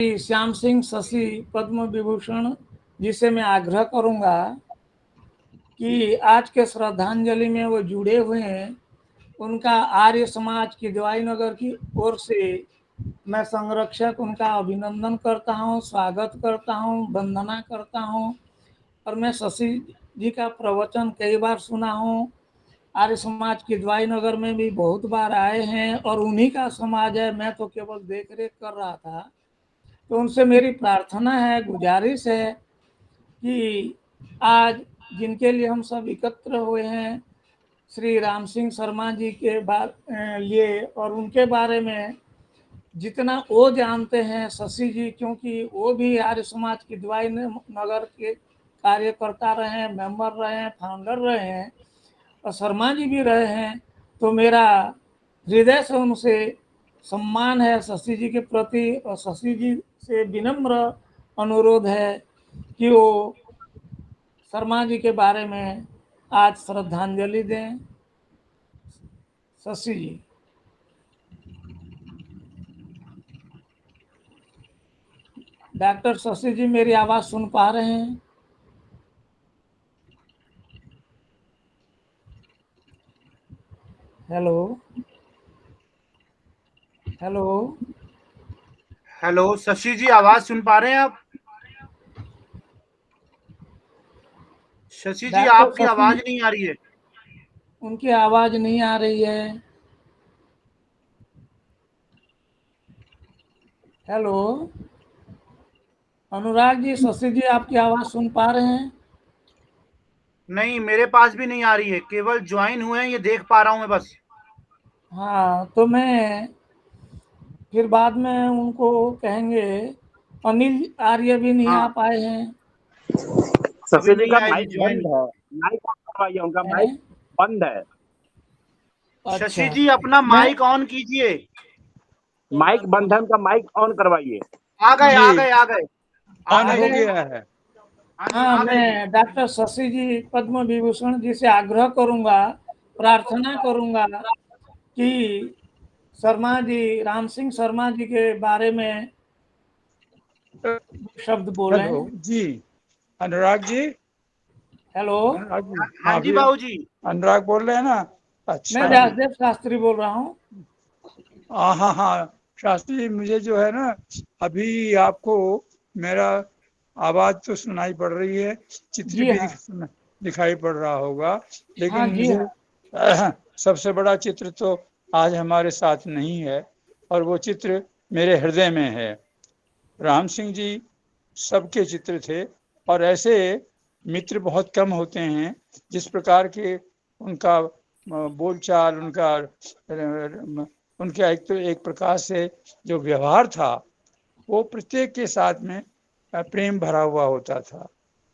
श्याम सिंह शशि पद्म विभूषण जी से मैं आग्रह करूंगा कि आज के श्रद्धांजलि में वो जुड़े हुए हैं, उनका आर्य समाज की दवाई नगर की ओर से मैं संरक्षक उनका अभिनंदन करता हूँ, स्वागत करता हूँ, वंदना करता हूँ। और मैं शशि जी का प्रवचन कई बार सुना हूँ, आर्य समाज की दवाई नगर में भी बहुत बार आए हैं और उन्हीं का समाज है, मैं तो केवल देख रेख कर रहा था। तो उनसे मेरी प्रार्थना है, गुजारिश है कि आज जिनके लिए हम सब एकत्र हुए हैं, श्री राम सिंह शर्मा जी के लिए और उनके बारे में जितना वो जानते हैं शशि जी, क्योंकि वो भी आर्य समाज की दवाई नगर के कार्यकर्ता रहे हैं, मेंबर रहे हैं, फाउंडर रहे हैं और शर्मा जी भी रहे हैं। तो मेरा हृदय से उनसे सम्मान है शशि जी के प्रति और शशि जी से विनम्र अनुरोध है कि वो शर्मा जी के बारे में आज श्रद्धांजलि दें। शशि जी। डॉक्टर शशि जी मेरी आवाज सुन पा रहे हैं? हेलो हेलो हेलो शशि जी, आवाज सुन पा रहे हैं आप? शशि जी, डॉक्टर आपकी शशि आवाज जी, नहीं आ रही है। उनकी आवाज नहीं आ रही है। हेलो अनुराग जी, शशि जी आपकी आवाज सुन पा रहे हैं? नहीं, मेरे पास भी नहीं आ रही है, केवल ज्वाइन हुए हैं ये देख पा रहा हूं मैं बस। हाँ, तो मैं फिर बाद में उनको कहेंगे। अनिल आर्य भी नहीं आ हाँ, पाए हैं। अभी शशि जी नहीं का आए जी माइक ज्वाइन। बंद है। माइक ऑन करवाइए, उनका हैं? माइक बंद है। शशि अच्छा, जी, अपना मैं माइक ऑन कीजिए। माइक बंद है, उनका माइक ऑन करवाइए। आ गए जी आ गए आ गए आ ऑन आ गए हो जी। गए। गया है। हाँ जी, हाँ, आ गए जी। मैं डॉक्टर शशि जी पद्म विभूषण जी से आग्रह करूंगा, प्रार्थना करूंगा कि शर्मा जी, राम सिंह शर्मा जी के बारे में शब्द हेलो बोलें। जी, अनुराग जी। हेलो, अनुराग जी, हाँ हाँ जी भैया, बाबू जी। अनुराग बोल रहे हैं ना? मैं अच्छा। व्यासदेव शास्त्री बोल रहा हूँ। हाँ हाँ हाँ, शास्त्री जी, मुझे जो है ना, अभी आपको मेरा आवाज तो सुनाई पड़ रही है, चित्र जी भी हाँ। दिखाई पड़ रहा होगा, हाँ लेकिन जी मुझे हाँ। सबसे बड़ा चित्र तो आज हमारे साथ नहीं है, और वो चित्र मेरे हृदय में है। राम सिंह जी सबके चित्र थे, और ऐसे मित्र बहुत कम होते हैं जिस प्रकार के उनका बोलचाल, उनका एक तो एक प्रकार से जो व्यवहार था, वो प्रत्येक के साथ में प्रेम भरा हुआ होता था।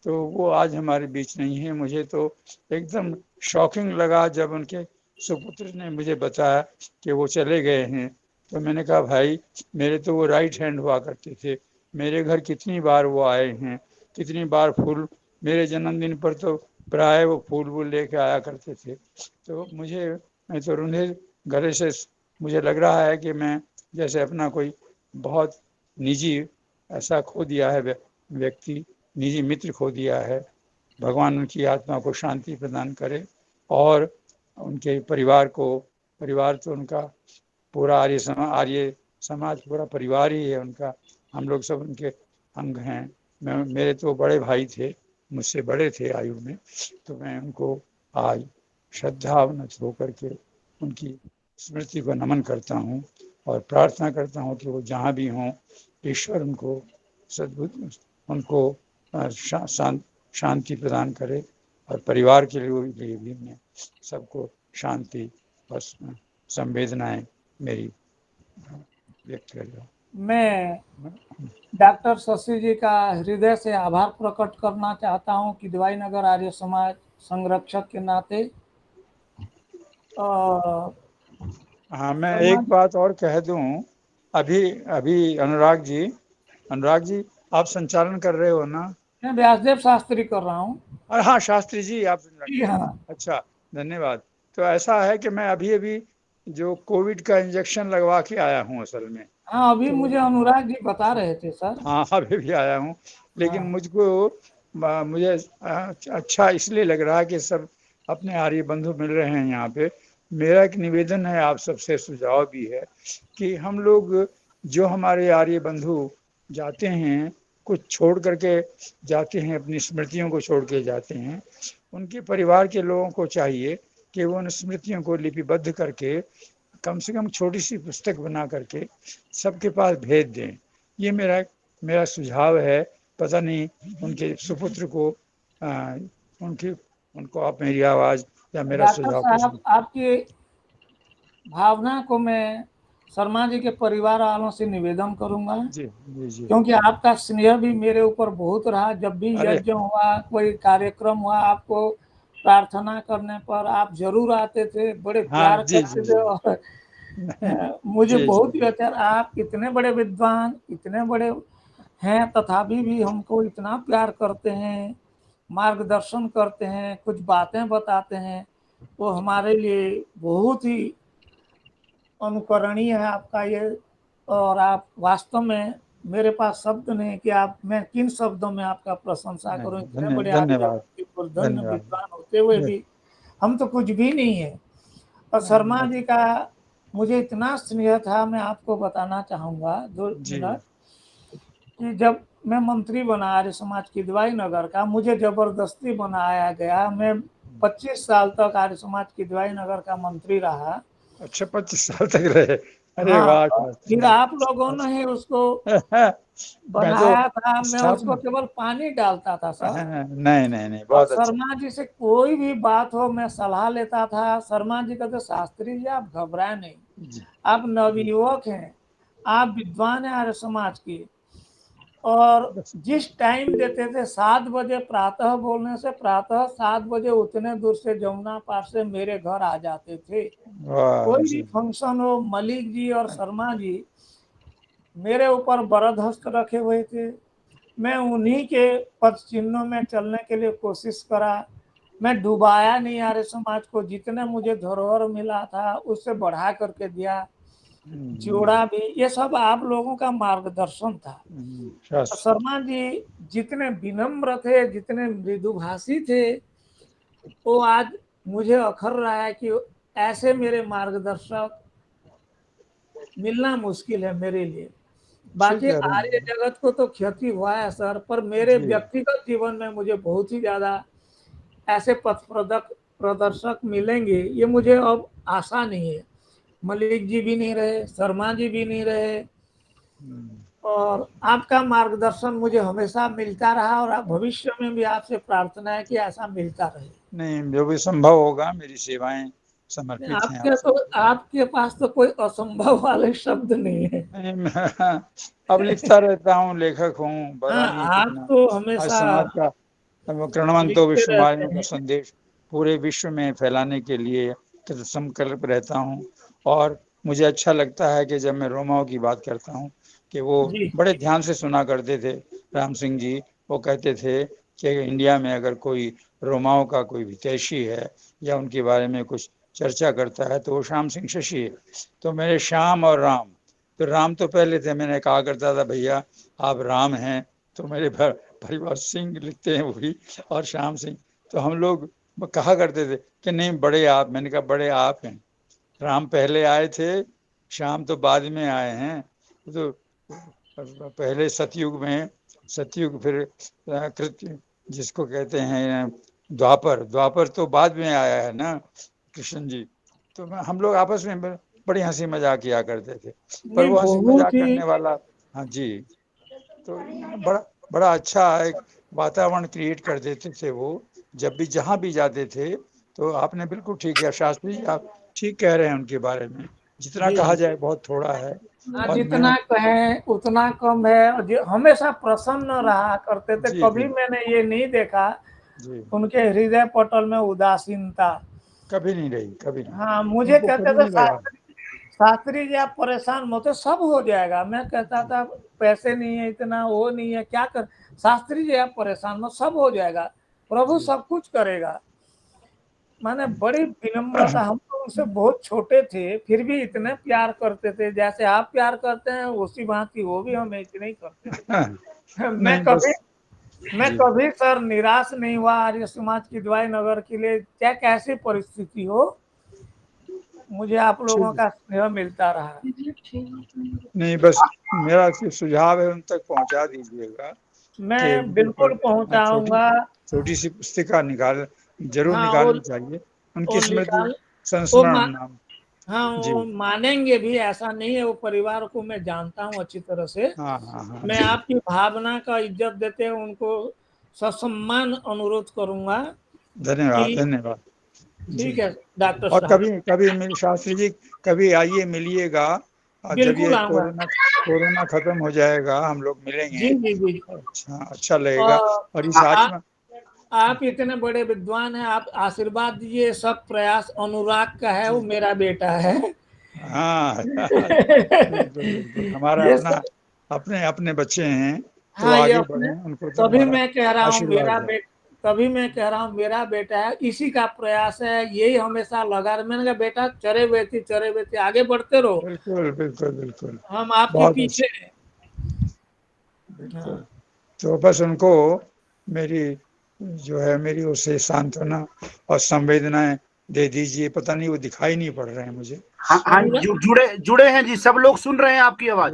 तो वो आज हमारे बीच नहीं है। मुझे तो एकदम शॉकिंग लगा जब उनके सुपुत्र ने मुझे बताया कि वो चले गए हैं। तो मैंने कहा, भाई, मेरे तो वो राइट हैंड हुआ करते थे। मेरे घर कितनी बार वो आए हैं, कितनी बार फूल, मेरे जन्मदिन पर तो प्राय वो फूल वूल लेके आया करते थे। तो मैं तो उन्हें गले से, मुझे लग रहा है कि मैं जैसे अपना कोई बहुत निजी ऐसा खो दिया है, व्यक्ति, निजी मित्र खो दिया है। भगवान उनकी आत्मा को शांति प्रदान करे, और उनके परिवार तो उनका पूरा आर्य समाज पूरा परिवार ही है उनका। हम लोग सब उनके अंग हैं। मेरे तो बड़े भाई थे, मुझसे बड़े थे आयु में। तो मैं उनको आज श्रद्धावनत होकर के उनकी स्मृति को नमन करता हूँ, और प्रार्थना करता हूँ कि वो जहाँ भी हों, ईश्वर उनको सद्बुद्धि, उनको शांति प्रदान करे, और परिवार के लिए भी मैं सबको शांति और संवेदनाएं मेरी व्यक्त कर रहा हूँ। मैं डॉक्टर शशि जी का हृदय से आभार प्रकट करना चाहता हूं कि दवाई नगर आर्य समाज संरक्षक के नाते। हाँ, मैं शर्मा एक बात और कह दूं। अभी अभी अनुराग जी, आप संचालन कर रहे हो ना? मैं व्यासदेव शास्त्री कर रहा हूँ। और हाँ, शास्त्री जी आप जी रखे हैं। हाँ। अच्छा, धन्यवाद। तो ऐसा है कि मैं अभी अभी जो कोविड का इंजेक्शन लगवा के आया हूँ असल में। हाँ, अभी तो मुझे अनुराग जी बता रहे थे सर। हाँ, अभी भी आया हूँ, लेकिन हाँ। मुझे अच्छा इसलिए लग रहा है कि सब अपने आर्य बंधु मिल रहे हैं यहाँ पे। मेरा एक निवेदन है, आप सबसे सुझाव भी है कि हम लोग जो हमारे आर्य बंधु जाते हैं, कुछ छोड़ करके जाते हैं, अपनी स्मृतियों को छोड़ के जाते हैं, उनके परिवार के लोगों को चाहिए कि वो उन स्मृतियों को लिपिबद्ध करके कम से कम छोटी सी पुस्तक बना करके सबके पास भेज दें। ये मेरा सुझाव है। पता नहीं उनके सुपुत्र को उनको आप मेरी आवाज़ या मेरा डॉक्टर सुझाव साहब, पसंद। आपकी भावना को मैं शर्मा जी के परिवार वालों से निवेदन करूंगा, जी जी जी। क्योंकि आपका स्नेह भी मेरे ऊपर बहुत रहा। जब भी अरे यज्ञ हुआ, कोई कार्यक्रम हुआ, आपको प्रार्थना करने पर आप जरूर आते थे, बड़े हाँ प्यार जी जी करते थे। जी। और मुझे जी जी बहुत ही जी। अच्छा, आप इतने बड़े विद्वान, इतने बड़े हैं, तथापि भी हमको इतना प्यार करते हैं, मार्गदर्शन करते हैं, कुछ बातें बताते हैं, वो हमारे लिए बहुत ही अनुकरणीय है आपका ये। और आप वास्तव में, मेरे पास शब्द नहीं कि आप, मैं किन शब्दों में आपका प्रशंसा करूं। इतने बड़े आर्य धन्यवाद धन्य धन्यवाद। विद्वान होते हुए भी हम तो कुछ भी नहीं है। और शर्मा जी का मुझे इतना स्नेह था, मैं आपको बताना चाहूंगा 2 मिनट, जी कि जब मैं मंत्री बना आर्य समाज किदवाई नगर का, मुझे जबरदस्ती बनाया गया। मैं 25 साल तक आर्य समाज किदवाई नगर का मंत्री रहा। अच्छा, 25 साल तक रहे। अरे हाँ, वाह, और फिर आप लोगों ने ही उसको मैं तो बनाया था। मैं उसको स्थापना केवल पानी डालता था सर। नहीं नहीं नहीं, और बहुत अच्छा। शर्मा जी से कोई भी बात हो, मैं सलाह लेता था। शर्मा जी कहते, शास्त्री जी आप घबराए नहीं, जी आप नवयुवक हैं, आप विद्वान हैं आर्य समाज की। और बस। जिस टाइम देते थे 7 बजे प्रातः बोलने से, प्रातः 7 बजे उतने दूर से जमुना पार से मेरे घर आ जाते थे। वाह कोई भी जी। फंक्शन हो, मलिक जी और शर्मा जी मेरे ऊपर बरद हस्त रखे हुए थे। मैं उन्हीं के पद चिन्हों में चलने के लिए कोशिश करा। मैं डुबाया नहीं आर्य समाज को, जितने मुझे धरोहर मिला था उससे बढ़ा करके दिया, जोड़ा भी। ये सब आप लोगों का मार्गदर्शन था। शास्त्र। शर्मा जी जितने विनम्र थे, जितने मृदुभाषी थे, वो आज मुझे अखर रहा है कि ऐसे मेरे मार्गदर्शक मिलना मुश्किल है मेरे लिए। ठीक बाकी कह रहे आर्य हैं जगत को तो क्षति हुआ है सर, पर मेरे जी। व्यक्तिगत जीवन में मुझे बहुत ही ज्यादा ऐसे पथ प्रदर्शक मिलेंगे, ये मुझे अब आशा नहीं है। मलिक जी भी नहीं रहे, शर्मा जी भी नहीं रहे, और आपका मार्गदर्शन मुझे हमेशा मिलता रहा, और भविष्य में भी आपसे प्रार्थना है कि ऐसा मिलता रहे। नहीं, जो भी संभव होगा, मेरी सेवाएं समर्पित हैं आप आपके तो, सबको। आपके पास तो कोई असंभव वाले शब्द नहीं है। नहीं, मैं अब लिखता रहता हूँ, लेखक हूँ, हाँ, पता नहीं आप कितना। तो आज हमेशा समाज का क्रमवंतो लिखते रहते विश्वमानव का हैं। संदेश पूरे विश्व में फैलाने के लिए कृत संकल्प रहता हूँ। और मुझे अच्छा लगता है कि जब मैं रोमाओं की बात करता हूँ कि वो जी बड़े ध्यान से सुना करते थे। राम सिंह जी, वो कहते थे कि इंडिया में अगर कोई रोमाओं का कोई हितैषी है या उनके बारे में कुछ चर्चा करता है तो वो श्याम सिंह शशि है। तो मेरे श्याम और राम, तो राम तो पहले थे, मैंने कहा करता था भैया आप राम हैं, तो मेरे परिवार सिंह लिखते हैं वो भी, और श्याम सिंह। तो हम लोग कहा करते थे कि नहीं बड़े आप, मैंने कहा बड़े आप हैं, राम पहले आए थे, श्याम तो बाद में आए हैं। तो पहले सतयुग में, सतयुग फिर कृत्य जिसको कहते हैं द्वापर, द्वापर तो बाद में आया है ना कृष्ण जी। तो हम लोग आपस में बड़ी हंसी मजाक किया करते थे, पर नहीं, वो हंसी बहुत मजाक ही। करने वाला, हाँ जी, तो बड़ा बड़ा अच्छा एक वातावरण क्रिएट कर देते थे वो, जब भी जहाँ भी जाते थे। तो आपने बिल्कुल ठीक किया शास्त्री जी, आप ठीक कह रहे हैं उनके बारे में, जितना जी कहा जी। जाए बहुत थोड़ा है। हाँ, और मैं जितना कहें उतना कम है। और जो हमेशा प्रसन्न रहा करते थे, जी कभी जी मैंने ये नहीं देखा जी, उनके हृदय पटल में उदासीनता। कभी नहीं रही, कभी नहीं, हाँ, मुझे उनको कहते कभी थे नहीं लगा। शास्त्री जी आप परेशान मत हो, सब हो जाएगा। मैं कहता था पैसे नहीं है, इतना वो नहीं है, क्या कर। शास्त्री जी आप परेशान मत, सब हो जाएगा, प्रभु जी सब कुछ करेगा। माने बड़ी विनम्रता। हम तो उनसे बहुत छोटे थे, फिर भी इतने प्यार करते थे, जैसे आप प्यार करते हैं उसी भांति वो भी हमें इतने ही करते थे। नहीं बस मैं जी कभी सर निराश नहीं हुआ आर्य समाज की दवाई नगर के लिए, चाहे कैसी परिस्थिति हो, मुझे आप लोगों ठीक का स्नेह मिलता रहा। नहीं, बस मेरा सुझाव है उन तक पहुंचा दीजिएगा कि मैं बिल्कुल छोटी पहुंचाऊंगा। छोटी सी पुस्तिका जरूर हाँ निकालनी चाहिए, उनकी वो स्मृति निकाल वो संस्मरण नाम। हाँ जी वो मानेंगे भी, ऐसा नहीं है, वो परिवार को मैं जानता हूँ अच्छी तरह से। हाँ हाँ हाँ मैं जी, आपकी भावना का इज्जत देते हैं उनको ससम्मान अनुरोध करूंगा धन्यवाद कि धन्यवाद जी। ठीक है डॉक्टर और साहब। कभी कभी मेरे शास्त्री जी, कभी आइए मिलिएगा, और जब बिल्कुल ये आऊंगा। कोरोना खत्म हो जाएगा हम लोग मिलेंगे। जी जी जी। अच्छा लगेगा। और और इस आ, आत्मा आप इतने बड़े विद्वान हैं, आप आशीर्वाद दीजिए, सब प्रयास अनुराग का है, वो जी मेरा बेटा है। हाँ बिल्कुल बिल्कुल, हमारा ये अपना सब, अपने अपने बच्चे हैं, तो हाँ ये आगे अपने, बढ़े, उनको तो हमारा आशीर्वाद है। तभी मैं कह रहा हूँ मेरा बेटा है, इसी का प्रयास है, यही हमेशा लगा रहे। मैंने कहा बेटा चरे बेती आगे बढ़ते रहो, बिल्कुल बिल्कुल बिल्कुल, हम आपके बहुत पीछे अच्छा, हैं। बिल्कुल। हाँ तो बस उनको मेरी जो है मेरी ओर से सांत्वना और संवेदनाएं दे दीजिए। पता नहीं वो दिखाई नहीं पड़ रहे हैं मुझे। हाँ हाँ, अनुराग जुड़े जुड़े हैं जी, सब लोग सुन रहे हैं आपकी आवाज।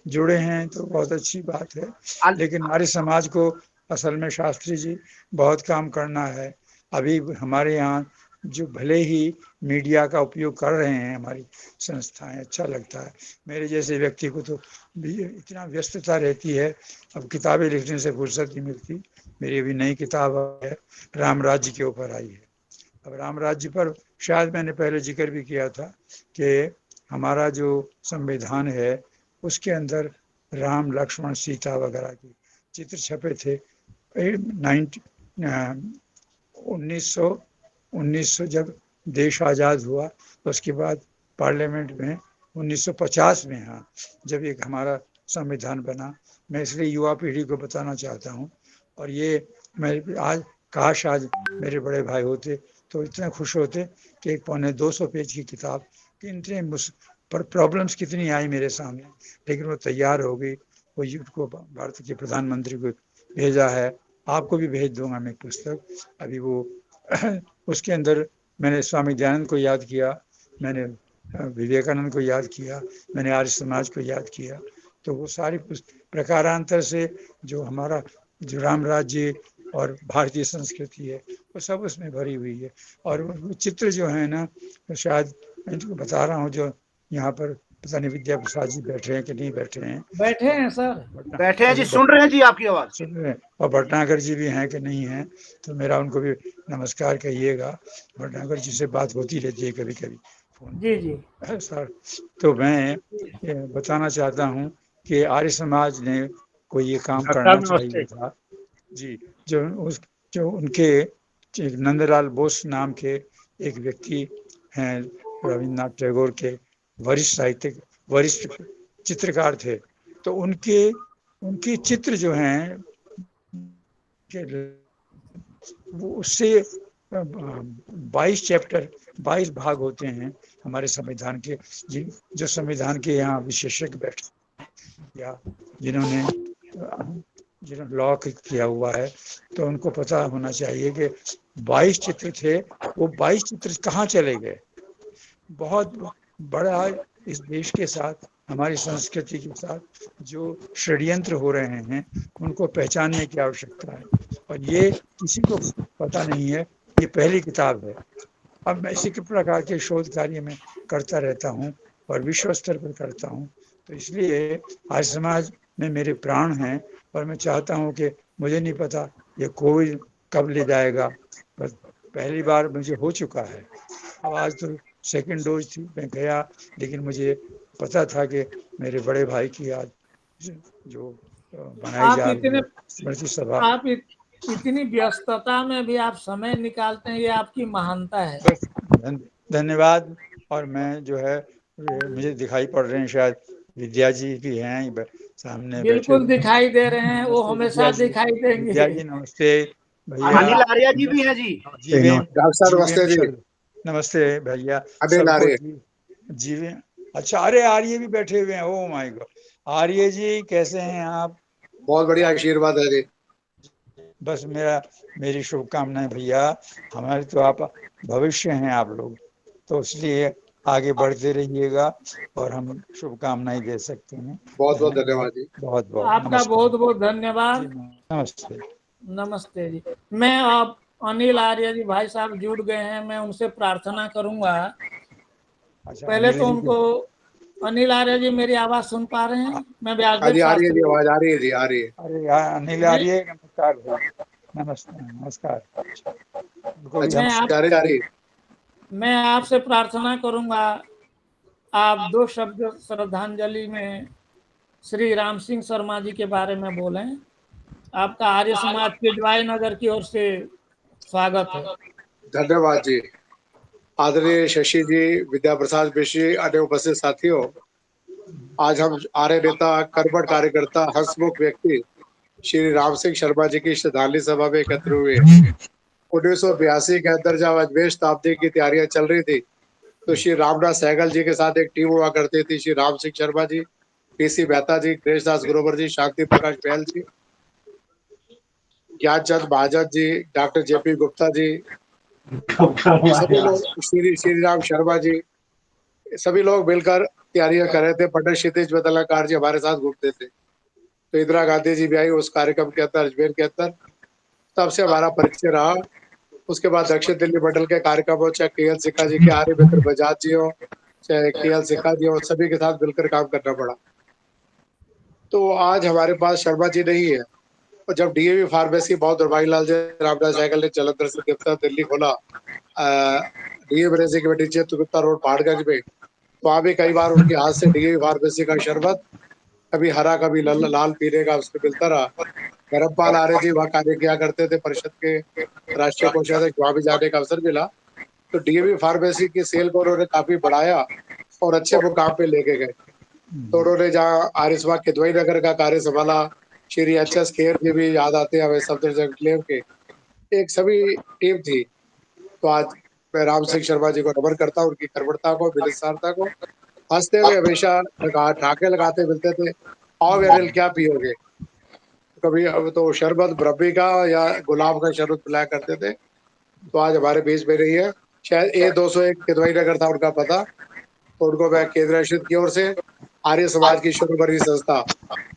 जुड़े हैं तो बहुत अच्छी बात है। अल- लेकिन आर्य समाज को असल में शास्त्री जी बहुत काम करना है। अभी हमारे यहाँ जो भले ही मीडिया का उपयोग कर रहे हैं हमारी संस्थाएं, अच्छा लगता है। मेरे जैसे व्यक्ति को तो इतना व्यस्तता रहती है, अब किताबें लिखने से फुर्सत नहीं मिलती। मेरी अभी नई किताब है, राम राज्य के ऊपर आई है। अब राम राज्य पर शायद मैंने पहले जिक्र भी किया था कि हमारा जो संविधान है उसके अंदर राम लक्ष्मण सीता वगैरह की चित्र छपे थे। 1900 जब देश आज़ाद हुआ तो उसके बाद पार्लियामेंट में 1950 में, हाँ, जब एक हमारा संविधान बना। मैं इसलिए युवा पीढ़ी को बताना चाहता हूँ। और ये मैं आज, काश आज मेरे बड़े भाई होते तो इतने खुश होते कि एक 250 पेज की किताब कि इतने पर प्रॉब्लम्स कितनी आई मेरे सामने, लेकिन वो तैयार हो गई। वो को भारत के प्रधानमंत्री को भेजा है, आपको भी भेज दूंगा मैं पुस्तक। अभी वो उसके अंदर मैंने स्वामी दयानंद को याद किया, मैंने विवेकानंद को याद किया, मैंने आर्य समाज को याद किया। तो वो सारी प्रकारांतर से जो हमारा जो राम राज्य और भारतीय संस्कृति है वो सब उसमें भरी हुई है। और वो चित्र जो है ना, तो शायद मैं इनको बता रहा हूँ, जो यहाँ पर पता नहीं विद्या प्रसाद जी बैठे हैं कि नहीं बैठे हैं। बैठे हैं सर। बैठे हैं जी, सुन रहे हैं जी आपकी आवाज। सुन रहे हैं। और भटनागर जी भी हैं कि नहीं हैं, तो मेरा उनको भी नमस्कार कहिएगा। भटनागर जी से बात होती रहती है कभी कभी फोन जी जी पर सर। तो मैं ये बताना चाहता हूँ कि आर्य समाज ने कोई ये काम करना चाहिए था जी। जो उनके नंदलाल बोस नाम के एक व्यक्ति हैं, रविन्द्रनाथ टैगोर के वरिष्ठ साहित्यिक, वरिष्ठ चित्रकार थे। तो उनके चित्र जो हैं वो उससे 22 चैप्टर, 22 भाग होते हैं हमारे संविधान के। जो संविधान के यहाँ विशेषज्ञ बैठे या जिन्होंने लॉ किया हुआ है, तो उनको पता होना चाहिए कि 22 चित्र थे। वो 22 चित्र कहाँ चले गए? बहुत बड़ा इस देश के साथ, हमारी संस्कृति के साथ जो षड्यंत्र हो रहे हैं उनको पहचानने की आवश्यकता है। और ये किसी को पता नहीं है, ये पहली किताब है। अब मैं इसी प्रकार के शोध कार्य में करता रहता हूँ और विश्व स्तर पर करता हूँ। तो इसलिए आज समाज में मेरे प्राण हैं और मैं चाहता हूँ कि, मुझे नहीं पता ये कोविड कब ले जाएगा, पर पहली बार मुझे हो चुका है। अब आज तो सेकंड डोज थी, मैं गया, लेकिन मुझे पता था कि मेरे बड़े भाई की आज जो बनाई जा रही है स्मृति सभा। आप इतनी व्यस्तता में भी आप समय निकालते हैं, ये आपकी महानता है। बस धन्यवाद। और मैं जो है, मुझे दिखाई पड़ रहे हैं, शायद विद्या जी भी हैं सामने बैठे बिल्कुल हुए। दिखाई दे रहे हैं, वो नमस्ते हमेशा विद्या जी। दिखाई विद्या देंगे। जी नमस्ते भैया। अनिल आर्या जी भी हैं जी। जीवे डॉक्टर साहब नमस्ते जी। नमस्ते भैया अनिल आर्य। जी अच्छा, अरे आर्य भी बैठे हुए हैं। ओ माय गॉड, आर्य जी कैसे हैं आप? बहुत बढ़िया, आशीर्वाद है जी। बस मेरी शुभकामनाएं भैया। हमारे तो आप भविष्य हैं आप लोग, तो इसलिए आगे बढ़ते रहिएगा और हम शुभकामनाएं दे सकते हैं। बहुत बहुत धन्यवाद जी। बहुत बहुत आपका बहुत बहुत धन्यवाद। नमस्ते। नमस्ते जी। मैं आप अनिल आर्य जी भाई साहब जुड़ गए हैं, मैं उनसे प्रार्थना करूंगा। अच्छा, पहले तो उनको, अनिल आर्य जी मेरी आवाज सुन पा रहे हैं? मैं हाँ व्यासदेव जी, आ रही है शास्त्री। जी, आवाज आ रही है जी, आ रही है। अरे अनिल आर्य, नमस्कार भैया। नमस्कार। अच्छा, मैं आ रही है। मैं आपसे प्रार्थना करूंगा, आप 2 शब्द श्रद्धांजलि में श्री राम सिंह शर्मा जी के बारे में बोलें। आपका आर्य समाज किडवाई नगर की ओर से स्वागत है। धन्यवाद जी। आदरणीय शशि जी, विद्या प्रसाद मिश्र जी, अन्य उपस्थित साथियों, आज हम आर्य नेता, कर्मठ कार्यकर्ता, हंसमुख व्यक्ति श्री राम सिंह शर्मा जी की श्रद्धांजलि सभा में एकत्र हुए। 1982 के अंदर जब अजमेर शताब्दी की तैयारियां चल रही थी, तो श्री रामनाथ सहगल जी के साथ एक टीम हुआ करती थी। श्री राम सिंह शर्मा जी, पीसी मेहता जी, गणेशदास ग्रोवर जी, शांति प्रकाश बहल जी, ज्ञानचंद महाजन जी, डॉक्टर जेपी गुप्ता जी, सभी लोग, श्री राम शर्मा जी, सभी लोग मिलकर तैयारियां कर रहे थे। पंडित क्षितिज बदलाकार जी हमारे साथ घूमते थे। तो इंदिरा गांधी जी भी आई उस कार्यक्रम के अंदर, अजमेर के अंदर। तब से हमारा परिचय रहा। उसके बाद दक्षिण दिल्ली मंडल के कार्यक्रम हो, चाहे के एल सिक्का जी के, आर्य मित्र बजाज जी हो, चाहे के एल सिक्का जी हो, सभी के साथ मिलकर काम करना पड़ा। तो आज हमारे पास शर्मा जी नहीं है। और जब डीएवी फार्मेसी बहुत रवाई लाल जी रामदास साइकिल ने जलंधर से दिल्ली खोला, डीएवी फार्मेसी के नीचे गुप्ता रोड पहाड़गंज में, तो वहाँ भी कई बार उनके हाथ से डीएवी फार्मेसी का शरबत कभी हरा कभी लाल पीने का उसको मिलता रहा। धर्मपाल आर्य जी वहाँ कार्य किया करते थे, परिषद के राष्ट्रीय कोषाध्यक्ष, वहाँ भी जाने का अवसर मिला। तो डीएवी फार्मेसी की सेल को उन्होंने काफी बढ़ाया और अच्छे मुकाम पे लेके गए। तो उन्होंने जहाँ आरिसबाग किदवई नगर का कार्य संभाला, श्री एच एस खेर जी भी याद आते हैं हमें, सफदरजंग क्लेव के एक सभी टीम थी। तो आज मैं राम सिंह शर्मा जी को नमन करता हूँ, उनकी कर्मठता को, मिलनसारता को। हंसते हुए हमेशा ठाके लगाते मिलते थे। आओ अनिल, क्या पियोगे? कभी अब तो शरबत ब्रह्मी का या गुलाब का शरबत पिलाया करते थे। तो आज हमारे बीच में नहीं है। शायद A201 किदवई नगर था उनका पता। तो उनको मैं केंद्र राष्ट्र की ओर से आर्य समाज की शुरू बनी संस्था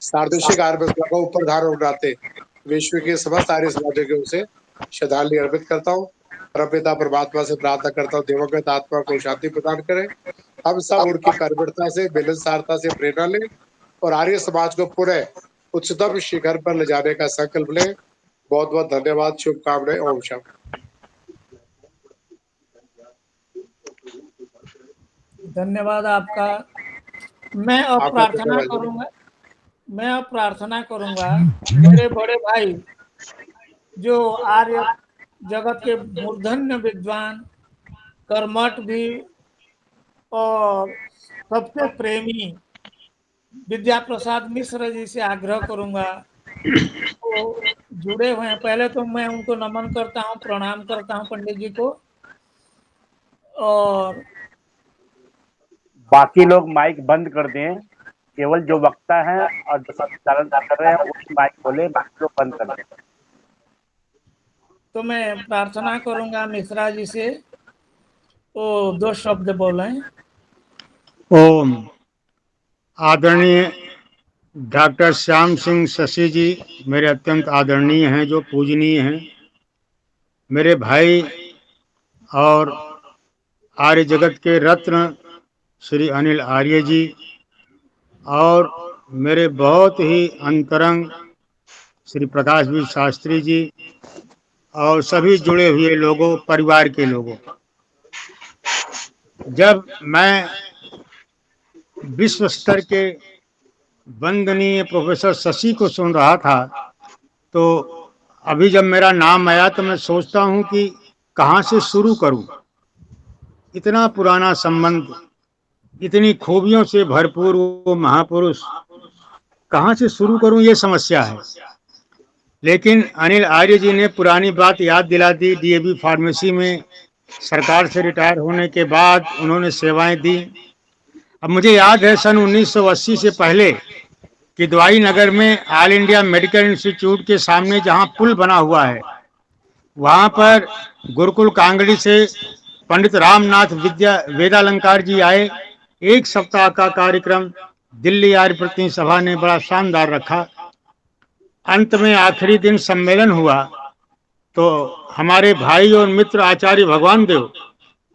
सार्वदेशिक आर्य सभा का ऊपर धारण उठाते विश्व के समस्त आर्य समाजों की ओर से श्रद्धांजलि अर्पित करता हूँ। परमपिता परमात्मा से प्रार्थना करता हूँ, दिवंगत आत्मा को शांति प्रदान करे। हम सब उनकी कर्मठता से, मिलनसारता से प्रेरणा लें और आर्य समाज को पुनः उच्चतम शिखर पर ले जाने का संकल्प लें। बहुत बहुत धन्यवाद, शुभकामनाएं। ओम शांति। धन्यवाद आपका। मैं अब आपका प्रार्थना धन्यवाद। करूंगा मेरे बड़े भाई जो आर्य जगत के मूर्धन्य विद्वान, कर्मठ भी और सबसे प्रेमी विद्या प्रसाद मिश्र जी से आग्रह करूंगा, वो जुड़े हुए हैं। पहले तो मैं उनको नमन करता हूँ, प्रणाम करता हूँ पंडित जी को। और बाकी लोग माइक बंद कर दें, केवल जो वक्ता है और जो संचालन कर रहे हैं वही माइक खोले, बाकी लोग बंद कर दें। तो मैं प्रार्थना करूंगा मिश्रा जी से, वो 2 शब्द बोलें। ओम। आदरणीय डॉक्टर श्याम सिंह शशि जी मेरे अत्यंत आदरणीय हैं, जो पूजनीय हैं, मेरे भाई और आर्य जगत के रत्न श्री अनिल आर्य जी, और मेरे बहुत ही अंतरंग श्री प्रकाश भी शास्त्री जी, और सभी जुड़े हुए लोगों, परिवार के लोगों। जब मैं विश्व स्तर के वंदनीय प्रोफेसर शशि को सुन रहा था, तो अभी जब मेरा नाम आया तो मैं सोचता हूं कि कहाँ से शुरू करूं। इतना पुराना संबंध, इतनी खूबियों से भरपूर वो महापुरुष, कहाँ से शुरू करूं ये समस्या है। लेकिन अनिल आर्य जी ने पुरानी बात याद दिला दी। डीएवी फार्मेसी में सरकार से रिटायर होने के बाद उन्होंने सेवाएं दी। अब मुझे याद है सन 1980 से पहले किदवाई नगर में ऑल इंडिया मेडिकल इंस्टीट्यूट के सामने जहां पुल बना हुआ है, वहां पर गुरुकुल कांगड़ी से पंडित रामनाथ वेदालंकार जी आए। 1 सप्ताह का कार्यक्रम दिल्ली आर्य प्रतिनिधि सभा ने बड़ा शानदार रखा। अंत में आखिरी दिन सम्मेलन हुआ तो हमारे भाई और मित्र आचार्य भगवान देव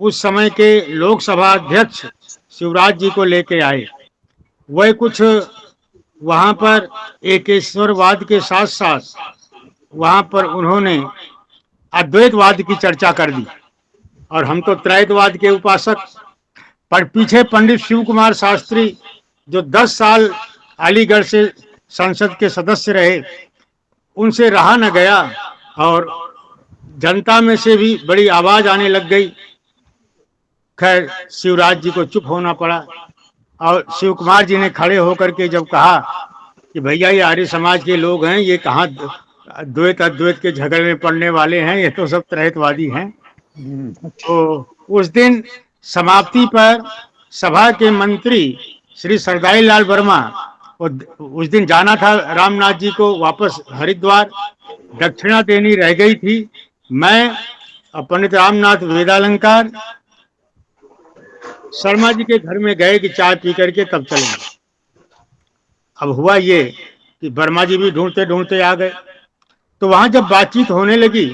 उस समय के लोकसभा अध्यक्ष शिवराज जी को लेके आए। वह कुछ वहां पर एकेश्वरवाद के साथ साथ वहां पर उन्होंने अद्वैतवाद की चर्चा कर दी और हम तो त्रैतवाद के उपासक। पर पीछे पंडित शिव कुमार शास्त्री जो 10 साल अलीगढ़ से संसद के सदस्य रहे, उनसे रहा न गया और जनता में से भी बड़ी आवाज आने लग गई। खैर शिवराज जी को चुप होना पड़ा और शिव कुमार जी ने खड़े होकर के जब कहा कि भैया ये आर्य समाज के लोग हैं, ये कहाँ द्वैत अद्वैत के झगड़े में पड़ने वाले हैं, ये तो सब त्रैतवादी हैं। तो उस दिन समाप्ति पर सभा के मंत्री श्री सरदाई लाल वर्मा, उस दिन जाना था रामनाथ जी को वापस हरिद्वार, दक्षिणा देनी रह गई थी। मैं पंडित रामनाथ वेदालंकार शर्मा जी के घर में गए कि चाय पी करके तब चलेंगे। अब हुआ ये कि वर्मा जी भी ढूंढते ढूंढते आ गए। तो वहां जब बातचीत होने लगी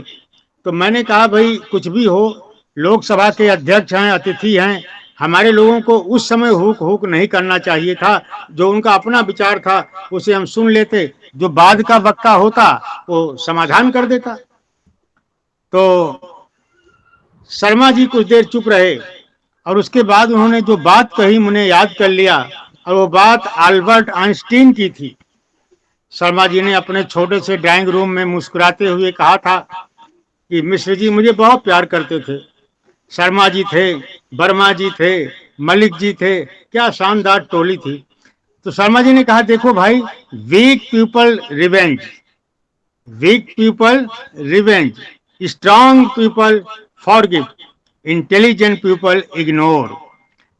तो मैंने कहा भाई कुछ भी हो, लोकसभा के अध्यक्ष हैं, अतिथि हैं, हमारे लोगों को उस समय हुक हुक नहीं करना चाहिए था। जो उनका अपना विचार था उसे हम सुन लेते, जो बाद का वक्ता होता वो समाधान कर देता। तो शर्मा जी कुछ देर चुप रहे और उसके बाद उन्होंने जो बात कही मुझे याद कर लिया और वो बात अल्बर्ट आइंस्टीन की थी। शर्मा जी ने अपने छोटे से ड्राइंग रूम में मुस्कुराते हुए कहा था कि मिश्र जी मुझे बहुत प्यार करते थे। शर्मा जी थे, वर्मा जी थे, मलिक जी थे, क्या शानदार टोली थी। तो शर्मा जी ने कहा देखो भाई, weak people revenge, weak people revenge, strong people forgive, intelligent people ignore.